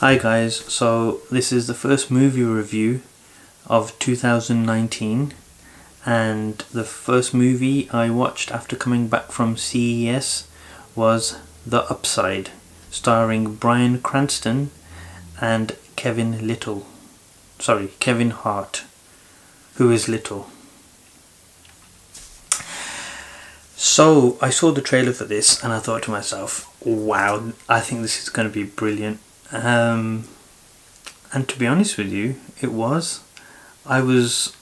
Hi guys, so this is the first movie review of 2019 and the first movie I watched after coming back from CES was The Upside, starring Bryan Cranston and Kevin Hart, who is Little. So I saw the trailer for this and I thought to myself, wow, I think this is going to be brilliant. And to be honest with you, it was. I was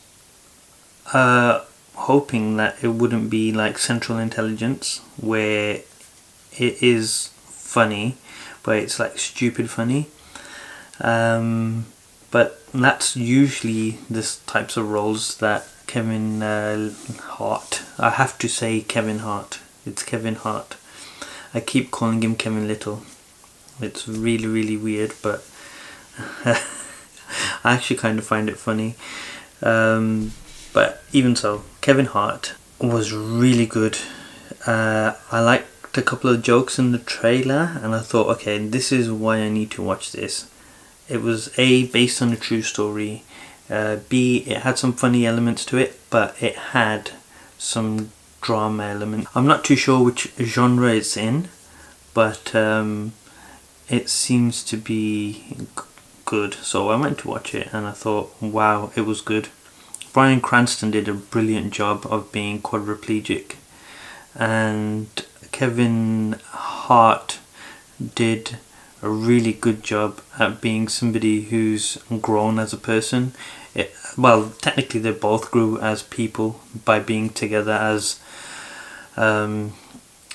hoping that it wouldn't be like Central Intelligence, where it is funny, but it's like stupid funny. But that's usually the types of roles that Kevin Hart. I have to say Kevin Hart. It's Kevin Hart. I keep calling him Kevin Little. It's really weird, but I actually kind of find it funny. But even so, Kevin Hart was really good. I liked a couple of jokes in the trailer and I thought, okay, this is why I need to watch this. It was A, based on a true story, B, it had some funny elements to it, but it had some drama element. I'm not too sure which genre it's in, but it seems to be good, so I went to watch it and I thought, wow, it was good. Bryan Cranston did a brilliant job of being quadriplegic, and Kevin Hart did a really good job at being somebody who's grown as a person. Well, technically they both grew as people by being together as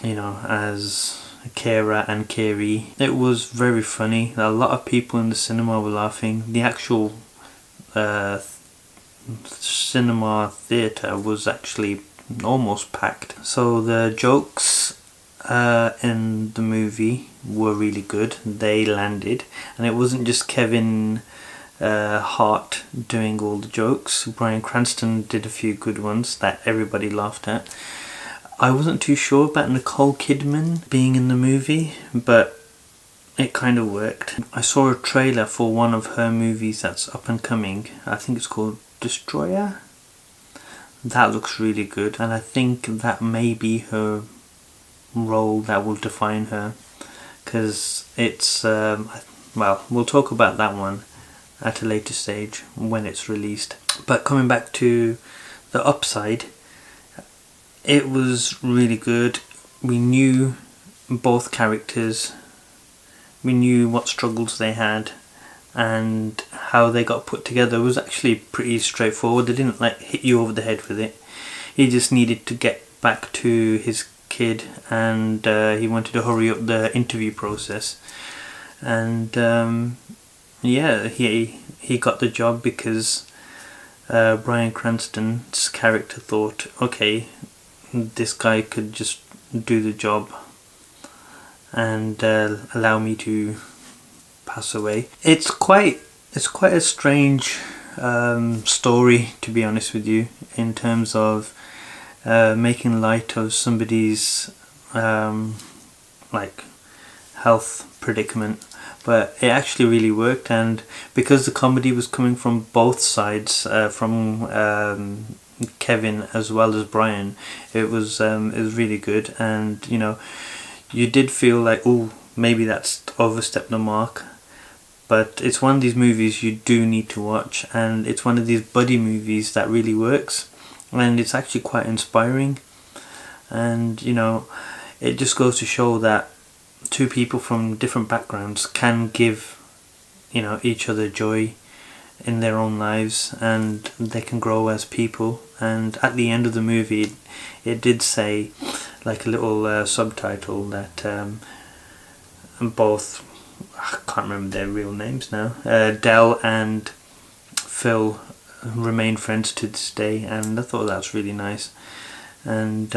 as Kara and Carey. It was very funny. A lot of people in the cinema were laughing. The actual cinema theatre was actually almost packed. So the jokes in the movie were really good. They landed, and it wasn't just Kevin Hart doing all the jokes. Bryan Cranston did a few good ones that everybody laughed at. I wasn't too sure about Nicole Kidman being in the movie, but it kind of worked. I saw a trailer for one of her movies that's up and coming. I think it's called Destroyer. That looks really good, and I think that may be her role that will define her, because it's well, we'll talk about that one at a later stage when it's released. But coming back to The Upside, it was really good. We knew both characters, we knew what struggles they had, and how they got put together was actually pretty straightforward. They didn't like hit you over the head with it. He just needed to get back to his kid, and he wanted to hurry up the interview process, and yeah, he got the job because Bryan Cranston's character thought, okay, this guy could just do the job and allow me to pass away. It's quite a strange story, to be honest with you, in terms of making light of somebody's like health predicament, but it actually really worked. And because the comedy was coming from both sides, from Kevin as well as Bryan, it was really good. And you did feel like, oh, maybe that's overstepped the mark, but it's one of these movies you do need to watch, and it's one of these buddy movies that really works, and it's actually quite inspiring. And it just goes to show that two people from different backgrounds can give each other joy in their own lives, and they can grow as people. And at the end of the movie, it did say, like a little subtitle, that both, I can't remember their real names now, Dell and Phil remain friends to this day, and I thought that's really nice. And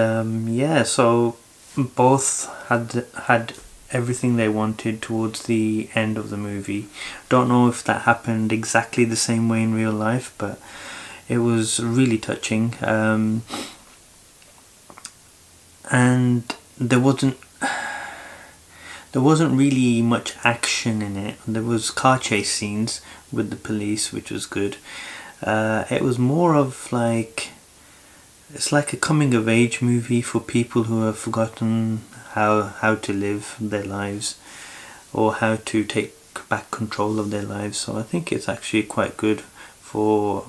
yeah, so both had everything they wanted towards the end of the movie. Don't know if that happened exactly the same way in real life, but it was really touching. And there wasn't there wasn't really much action in it. There was car chase scenes with the police, which was good. It was more of like, it's like a coming of age movie for people who have forgotten how to live their lives, or how to take back control of their lives. So I think it's actually quite good for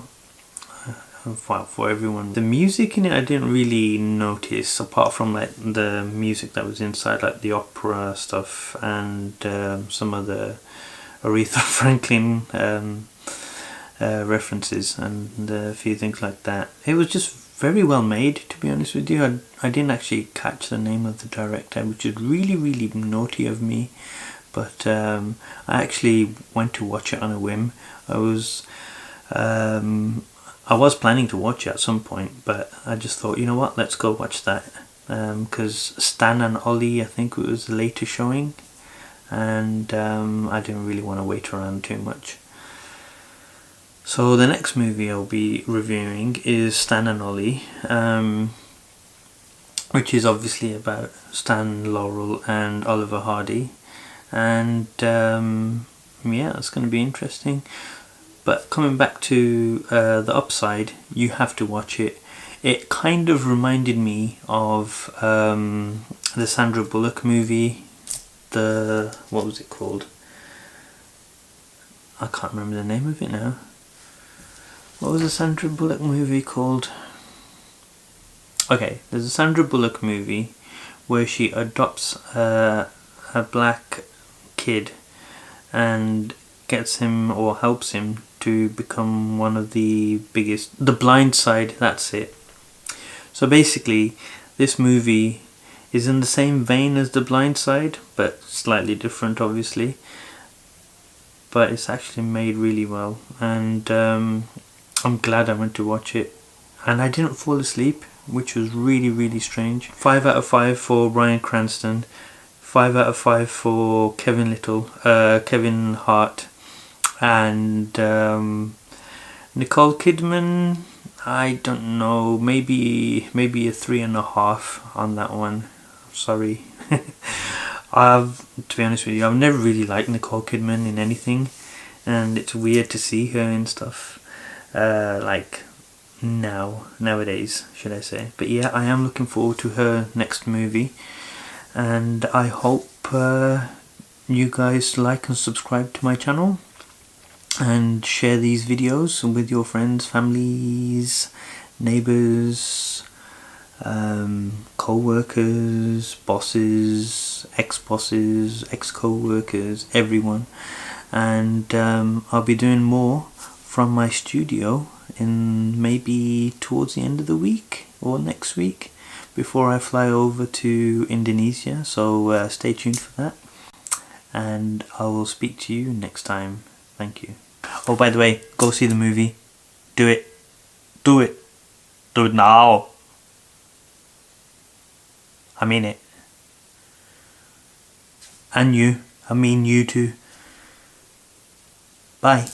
everyone. The music in it I didn't really notice, apart from like the music that was inside, like the opera stuff and some of the Aretha Franklin references and a few things like that. It was just very well made, to be honest with you. I didn't actually catch the name of the director, which is really naughty of me, but I actually went to watch it on a whim. I was planning to watch it at some point, but I just thought, you know what, let's go watch that, because Stan and Ollie, I think it was the later showing, and I didn't really want to wait around too much. So the next movie I'll be reviewing is Stan and Ollie, which is obviously about Stan Laurel and Oliver Hardy, and yeah, it's going to be interesting. But coming back to the upside, you have to watch it. It kind of reminded me of the Sandra Bullock movie. What was it called? I can't remember the name of it now. What was the Sandra Bullock movie called? Okay, there's a Sandra Bullock movie where she adopts a black kid and gets him, or helps him, to become one of the biggest, The Blind Side, that's it. So basically this movie is in the same vein as The Blind Side, but slightly different obviously, but it's actually made really well, and I'm glad I went to watch it, and I didn't fall asleep, which was really strange. 5 out of 5 for Bryan Cranston, 5 out of 5 for Kevin Hart, and Nicole Kidman, I don't know, maybe a 3.5 on that one. Sorry. To be honest with you, I've never really liked Nicole Kidman in anything, and it's weird to see her in stuff like nowadays, should I say. But yeah, I am looking forward to her next movie, and I hope you guys like and subscribe to my channel and share these videos with your friends, families, neighbours, co-workers, bosses, ex-bosses, ex-co-workers, everyone. And I'll be doing more from my studio in maybe towards the end of the week or next week, before I fly over to Indonesia, so stay tuned for that, and I will speak to you next time. Thank you. Oh, by the way, go see the movie. Do it. Do it. Do it now. I mean it. And you. I mean you too. Bye.